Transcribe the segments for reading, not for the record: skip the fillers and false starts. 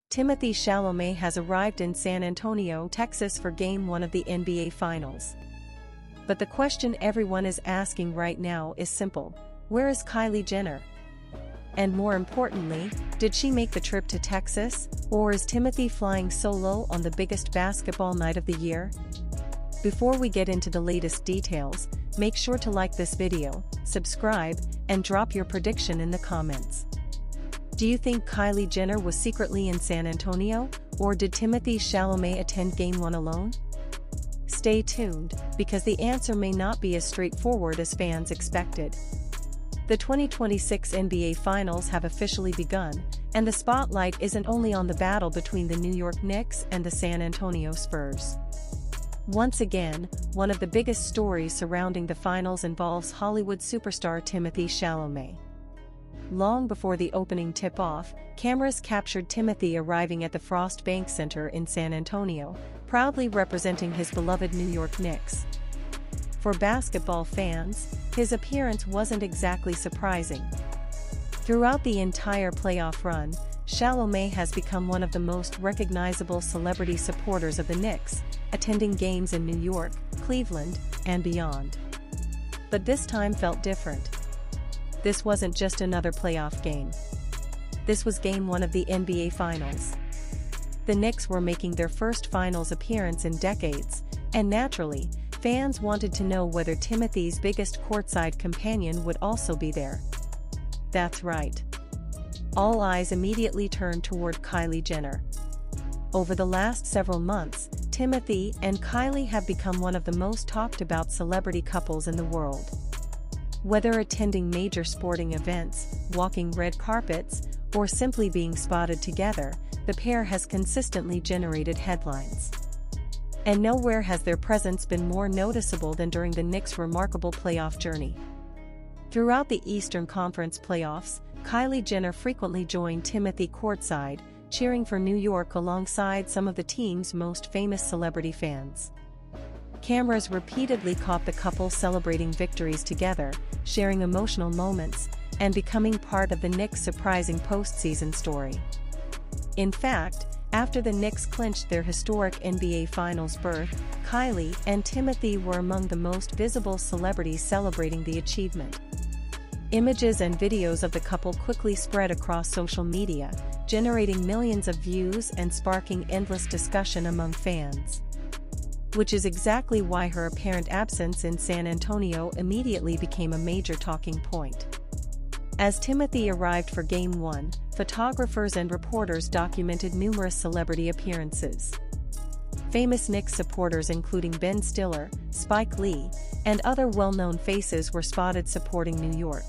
Timothée Chalamet has arrived in San Antonio, Texas for Game 1 of the NBA Finals. But the question everyone is asking right now is simple: where is Kylie Jenner? And more importantly, did she make the trip to Texas, or is Timothée flying solo on the biggest basketball night of the year? Before we get into the latest details, make sure to like this video, subscribe, and drop your prediction in the comments. Do you think Kylie Jenner was secretly in San Antonio, or did Timothée Chalamet attend Game 1 alone? Stay tuned, because the answer may not be as straightforward as fans expected. The 2026 NBA Finals have officially begun, and the spotlight isn't only on the battle between the New York Knicks and the San Antonio Spurs. Once again, one of the biggest stories surrounding the finals involves Hollywood superstar Timothée Chalamet. Long before the opening tip-off, cameras captured Timothée arriving at the Frost Bank Center in San Antonio, proudly representing his beloved New York Knicks. For basketball fans, his appearance wasn't exactly surprising. Throughout the entire playoff run, Chalamet has become one of the most recognizable celebrity supporters of the Knicks, attending games in New York, Cleveland, and beyond. But this time felt different. This wasn't just another playoff game. This was Game 1 of the NBA Finals. The Knicks were making their first finals appearance in decades, and naturally, fans wanted to know whether Timothée's biggest courtside companion would also be there. That's right. All eyes immediately turned toward Kylie Jenner. Over the last several months, Timothée and Kylie have become one of the most talked about celebrity couples in the world. Whether attending major sporting events, walking red carpets, or simply being spotted together, the pair has consistently generated headlines. And nowhere has their presence been more noticeable than during the Knicks' remarkable playoff journey. Throughout the Eastern Conference playoffs, Kylie Jenner frequently joined Timothée courtside, cheering for New York alongside some of the team's most famous celebrity fans. Cameras repeatedly caught the couple celebrating victories together, sharing emotional moments, and becoming part of the Knicks' surprising postseason story. In fact, after the Knicks clinched their historic NBA Finals berth, Kylie and Timothée were among the most visible celebrities celebrating the achievement. Images and videos of the couple quickly spread across social media, generating millions of views and sparking endless discussion among fans. Which is exactly why her apparent absence in San Antonio immediately became a major talking point. As Timothée arrived for Game 1, photographers and reporters documented numerous celebrity appearances. Famous Knicks supporters including Ben Stiller, Spike Lee, and other well-known faces were spotted supporting New York.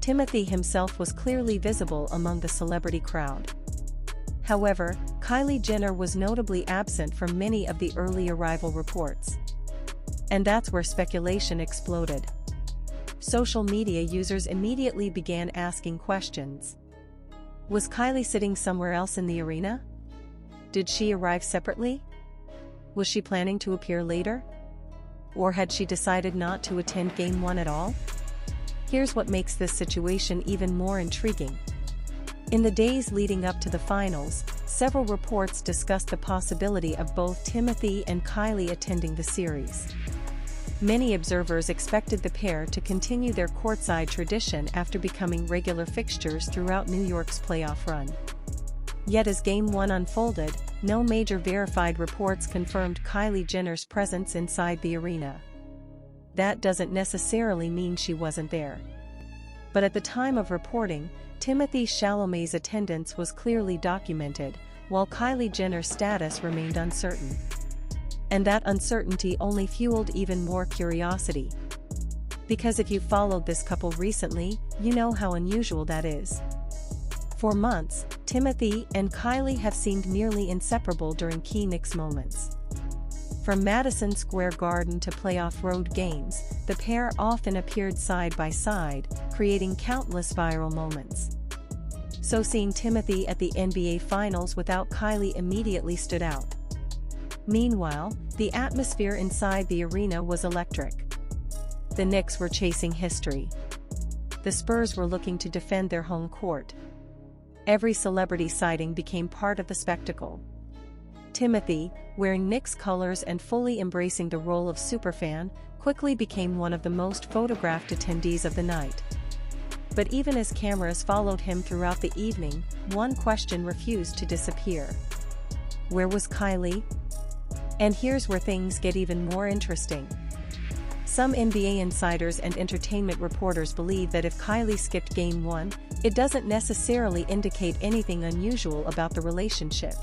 Timothée himself was clearly visible among the celebrity crowd. However, Kylie Jenner was notably absent from many of the early arrival reports. And that's where speculation exploded. Social media users immediately began asking questions. Was Kylie sitting somewhere else in the arena? Did she arrive separately? Was she planning to appear later? Or had she decided not to attend Game 1 at all? Here's what makes this situation even more intriguing. In the days leading up to the finals, several reports discussed the possibility of both Timothée and Kylie attending the series. Many observers expected the pair to continue their courtside tradition after becoming regular fixtures throughout New York's playoff run. Yet as Game 1 unfolded, no major verified reports confirmed Kylie Jenner's presence inside the arena. That doesn't necessarily mean she wasn't there. But at the time of reporting, Timothée Chalamet's attendance was clearly documented, while Kylie Jenner's status remained uncertain. And that uncertainty only fueled even more curiosity. Because if you followed this couple recently, you know how unusual that is. For months, Timothée and Kylie have seemed nearly inseparable during key Knicks moments. From Madison Square Garden to playoff road games, the pair often appeared side by side, creating countless viral moments. So seeing Timothée at the NBA Finals without Kylie immediately stood out. Meanwhile, the atmosphere inside the arena was electric. The Knicks were chasing history. The Spurs were looking to defend their home court. Every celebrity sighting became part of the spectacle. Timothée, wearing Knicks colors and fully embracing the role of superfan, quickly became one of the most photographed attendees of the night. But even as cameras followed him throughout the evening, one question refused to disappear. Where was Kylie? And here's where things get even more interesting. Some NBA insiders and entertainment reporters believe that if Kylie skipped Game 1, it doesn't necessarily indicate anything unusual about the relationship.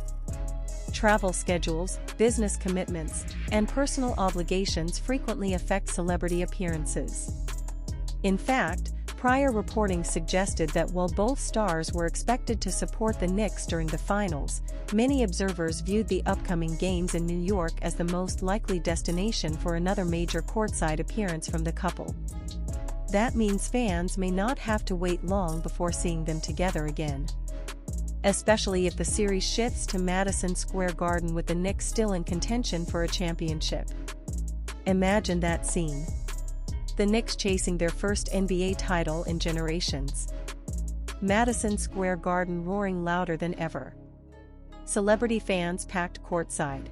Travel schedules, business commitments, and personal obligations frequently affect celebrity appearances. In fact, prior reporting suggested that while both stars were expected to support the Knicks during the finals, many observers viewed the upcoming games in New York as the most likely destination for another major courtside appearance from the couple. That means fans may not have to wait long before seeing them together again. Especially if the series shifts to Madison Square Garden with the Knicks still in contention for a championship. Imagine that scene. The Knicks chasing their first NBA title in generations. Madison Square Garden roaring louder than ever. Celebrity fans packed courtside.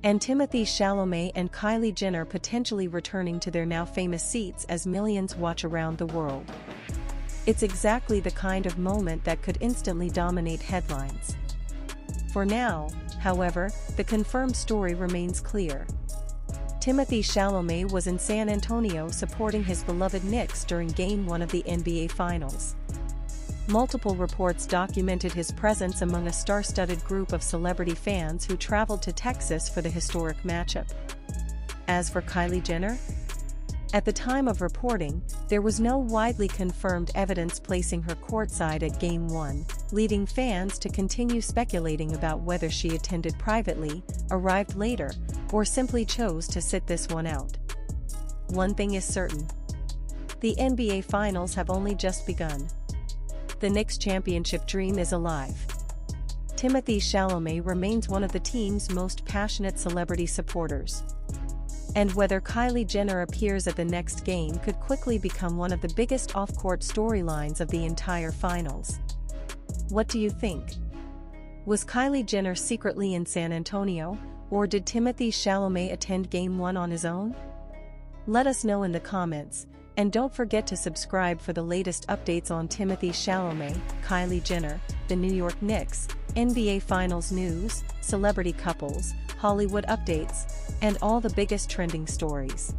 And Timothée Chalamet and Kylie Jenner potentially returning to their now famous seats as millions watch around the world. It's exactly the kind of moment that could instantly dominate headlines. For now, however, the confirmed story remains clear. Timothée Chalamet was in San Antonio supporting his beloved Knicks during Game 1 of the NBA Finals. Multiple reports documented his presence among a star-studded group of celebrity fans who traveled to Texas for the historic matchup. As for Kylie Jenner, at the time of reporting, there was no widely confirmed evidence placing her courtside at Game 1, leading fans to continue speculating about whether she attended privately, arrived later, or simply chose to sit this one out. One thing is certain. The NBA Finals have only just begun. The Knicks championship dream is alive. Timothée Chalamet remains one of the team's most passionate celebrity supporters. And whether Kylie Jenner appears at the next game could quickly become one of the biggest off-court storylines of the entire finals. What do you think? Was Kylie Jenner secretly in San Antonio, or did Timothée Chalamet attend Game 1 on his own? Let us know in the comments, and don't forget to subscribe for the latest updates on Timothée Chalamet, Kylie Jenner, the New York Knicks, NBA Finals news, celebrity couples, Hollywood updates, and all the biggest trending stories.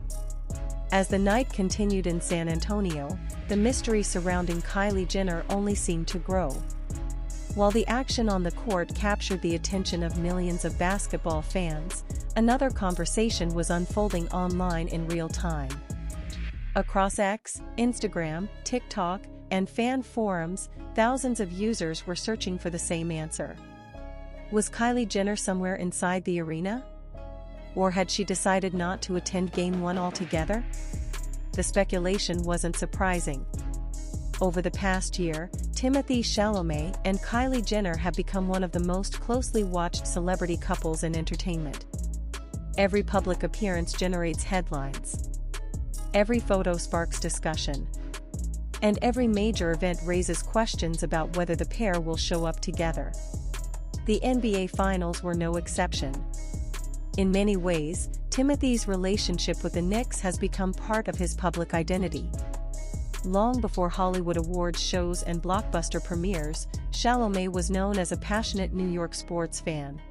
As the night continued in San Antonio, the mystery surrounding Kylie Jenner only seemed to grow. While the action on the court captured the attention of millions of basketball fans, another conversation was unfolding online in real time. Across X, Instagram, TikTok, and fan forums, thousands of users were searching for the same answer. Was Kylie Jenner somewhere inside the arena? Or had she decided not to attend Game 1 altogether? The speculation wasn't surprising. Over the past year, Timothée Chalamet and Kylie Jenner have become one of the most closely watched celebrity couples in entertainment. Every public appearance generates headlines. Every photo sparks discussion. And every major event raises questions about whether the pair will show up together. The NBA Finals were no exception. In many ways, Timothée's relationship with the Knicks has become part of his public identity. Long before Hollywood awards shows and blockbuster premieres, Chalamet was known as a passionate New York sports fan.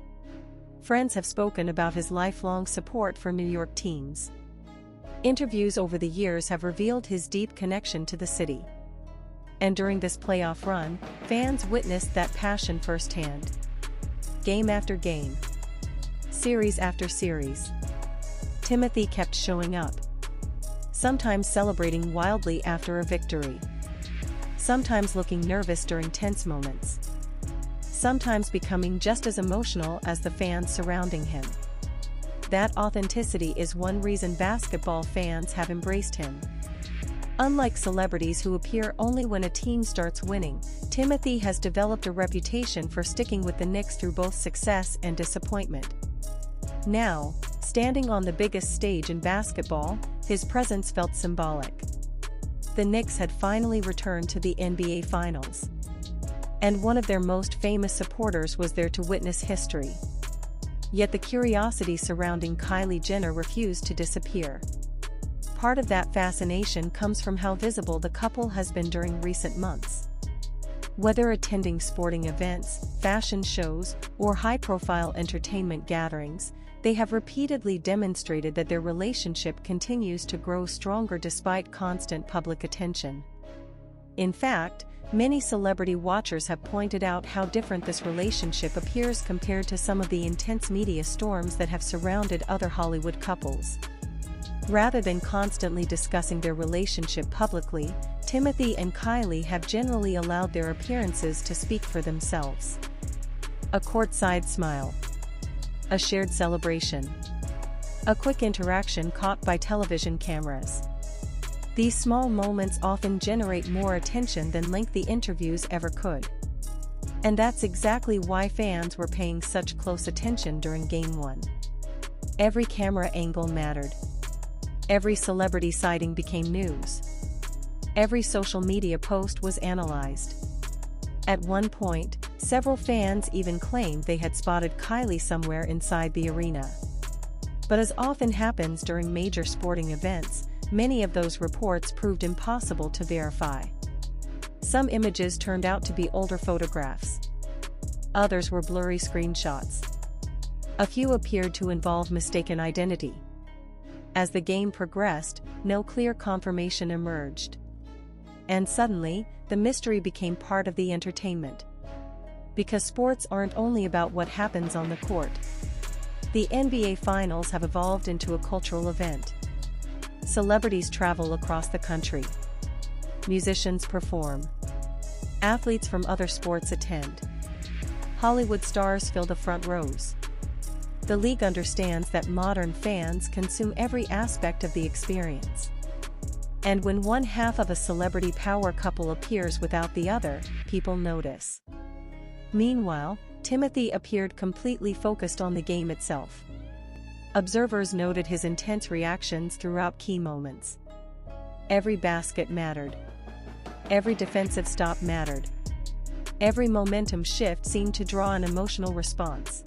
Friends have spoken about his lifelong support for New York teams. Interviews over the years have revealed his deep connection to the city. And during this playoff run, fans witnessed that passion firsthand. Game after game. Series after series. Timothée kept showing up. Sometimes celebrating wildly after a victory. Sometimes looking nervous during tense moments. Sometimes becoming just as emotional as the fans surrounding him. That authenticity is one reason basketball fans have embraced him. Unlike celebrities who appear only when a team starts winning, Timothée has developed a reputation for sticking with the Knicks through both success and disappointment. Now, standing on the biggest stage in basketball, his presence felt symbolic. The Knicks had finally returned to the NBA Finals. and one of their most famous supporters was there to witness history. Yet the curiosity surrounding Kylie Jenner refused to disappear. Part of that fascination comes from how visible the couple has been during recent months. Whether attending sporting events, fashion shows, or high-profile entertainment gatherings, they have repeatedly demonstrated that their relationship continues to grow stronger despite constant public attention. In fact, many celebrity watchers have pointed out how different this relationship appears compared to some of the intense media storms that have surrounded other Hollywood couples. Rather than constantly discussing their relationship publicly, Timothée and Kylie have generally allowed their appearances to speak for themselves. A courtside smile. A shared celebration. A quick interaction caught by television cameras. These small moments often generate more attention than lengthy interviews ever could. And that's exactly why fans were paying such close attention during Game 1. Every camera angle mattered. Every celebrity sighting became news. Every social media post was analyzed. At one point, several fans even claimed they had spotted Kylie somewhere inside the arena. But as often happens during major sporting events, many of those reports proved impossible to verify. Some images turned out to be older photographs. Others were blurry screenshots. A few appeared to involve mistaken identity. As the game progressed, no clear confirmation emerged. And suddenly, the mystery became part of the entertainment. Because sports aren't only about what happens on the court. The NBA Finals have evolved into a cultural event. Celebrities travel across the country. Musicians perform. Athletes from other sports attend. Hollywood stars fill the front rows. The league understands that modern fans consume every aspect of the experience. And when one half of a celebrity power couple appears without the other, people notice. Meanwhile, Timothée appeared completely focused on the game itself. Observers noted his intense reactions throughout key moments. Every basket mattered. Every defensive stop mattered. Every momentum shift seemed to draw an emotional response.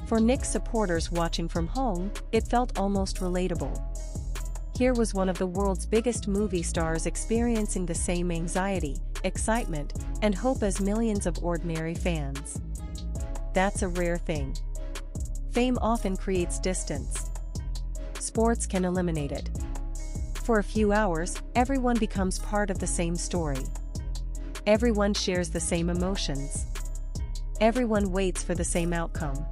For Knicks supporters watching from home, it felt almost relatable. Here was one of the world's biggest movie stars experiencing the same anxiety, excitement, and hope as millions of ordinary fans. That's a rare thing. Fame often creates distance. Sports can eliminate it. For a few hours, everyone becomes part of the same story. Everyone shares the same emotions. Everyone waits for the same outcome.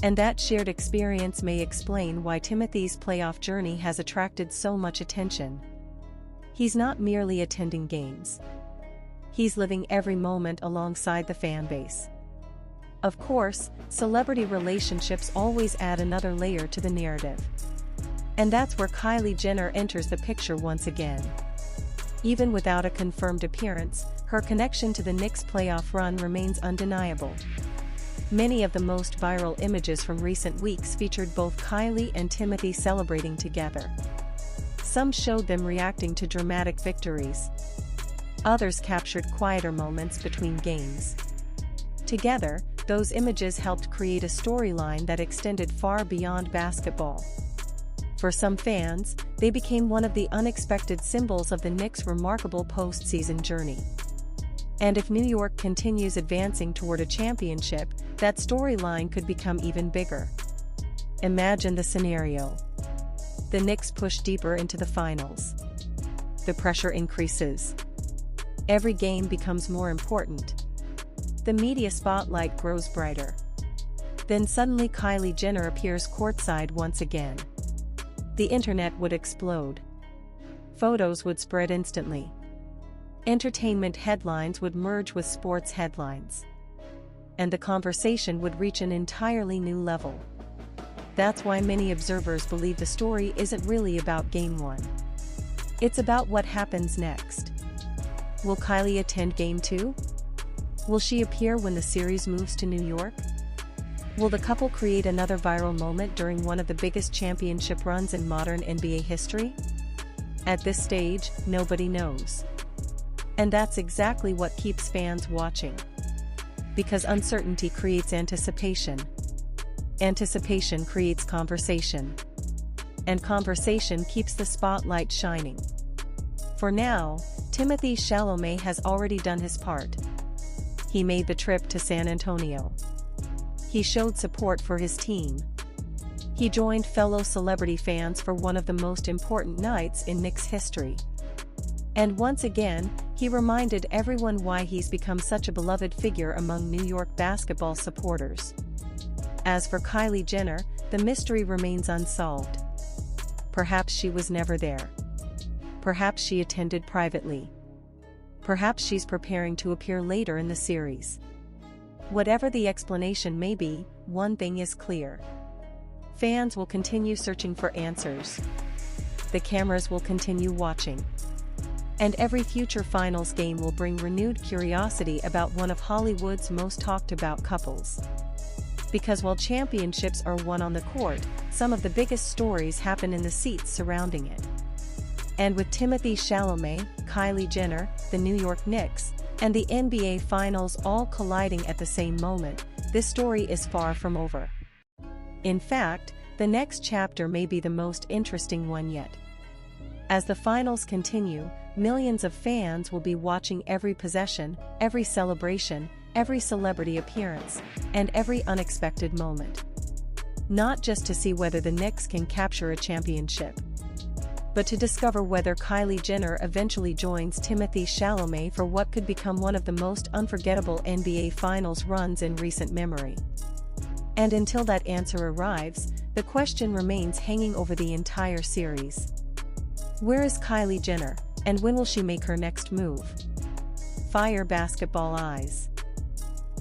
And that shared experience may explain why Timothée's playoff journey has attracted so much attention. He's not merely attending games. He's living every moment alongside the fan base. Of course, celebrity relationships always add another layer to the narrative. And that's where Kylie Jenner enters the picture once again. Even without a confirmed appearance, her connection to the Knicks' playoff run remains undeniable. Many of the most viral images from recent weeks featured both Kylie and Timothée celebrating together. Some showed them reacting to dramatic victories. Others captured quieter moments between games. Together, those images helped create a storyline that extended far beyond basketball. For some fans, they became one of the unexpected symbols of the Knicks' remarkable postseason journey. And if New York continues advancing toward a championship, that storyline could become even bigger. Imagine the scenario. The Knicks push deeper into the finals. The pressure increases. Every game becomes more important. The media spotlight grows brighter. Then suddenly Kylie Jenner appears courtside once again. The internet would explode. Photos would spread instantly. Entertainment headlines would merge with sports headlines. And the conversation would reach an entirely new level. That's why many observers believe the story isn't really about Game 1. It's about what happens next. Will Kylie attend Game 2? Will she appear when the series moves to New York? Will the couple create another viral moment during one of the biggest championship runs in modern NBA history? At this stage, nobody knows. And that's exactly what keeps fans watching. Because uncertainty creates anticipation. Anticipation creates conversation. And conversation keeps the spotlight shining. For now, Timothée Chalamet has already done his part. He made the trip to San Antonio. He showed support for his team. He joined fellow celebrity fans for one of the most important nights in Knicks history. And once again, he reminded everyone why he's become such a beloved figure among New York basketball supporters. As for Kylie Jenner, the mystery remains unsolved. Perhaps she was never there. Perhaps she attended privately. Perhaps she's preparing to appear later in the series. Whatever the explanation may be, one thing is clear. Fans will continue searching for answers. The cameras will continue watching. And every future finals game will bring renewed curiosity about one of Hollywood's most talked about couples. Because while championships are won on the court, some of the biggest stories happen in the seats surrounding it. And with Timothée Chalamet, Kylie Jenner, the New York Knicks, and the NBA Finals all colliding at the same moment, this story is far from over. In fact, the next chapter may be the most interesting one yet. As the finals continue, millions of fans will be watching every possession, every celebration, every celebrity appearance, and every unexpected moment. Not just to see whether the Knicks can capture a championship, but to discover whether Kylie Jenner eventually joins Timothée Chalamet for what could become one of the most unforgettable NBA Finals runs in recent memory. And until that answer arrives, the question remains hanging over the entire series. Where is Kylie Jenner, and when will she make her next move? Fire basketball eyes.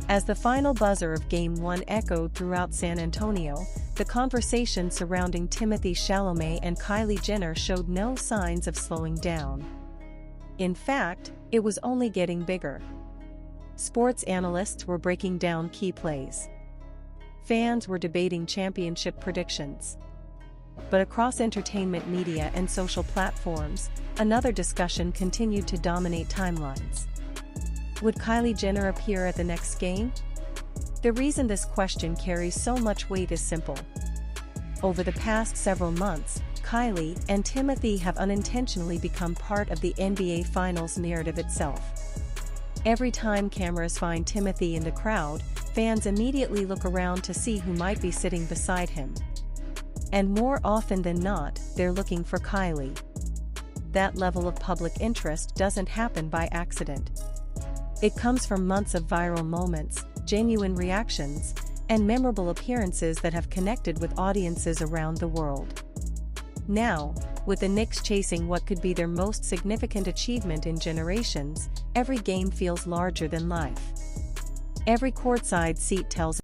As the final buzzer of Game 1 echoed throughout San Antonio, the conversation surrounding Timothée Chalamet and Kylie Jenner showed no signs of slowing down. In fact, it was only getting bigger. Sports analysts were breaking down key plays. Fans were debating championship predictions. But across entertainment media and social platforms, another discussion continued to dominate timelines. Would Kylie Jenner appear at the next game? The reason this question carries so much weight is simple. Over the past several months, Kylie and Timothée have unintentionally become part of the NBA Finals narrative itself. Every time cameras find Timothée in the crowd, fans immediately look around to see who might be sitting beside him. And more often than not, they're looking for Kylie. That level of public interest doesn't happen by accident. It comes from months of viral moments, genuine reactions, and memorable appearances that have connected with audiences around the world. Now, with the Knicks chasing what could be their most significant achievement in generations, every game feels larger than life. Every courtside seat tells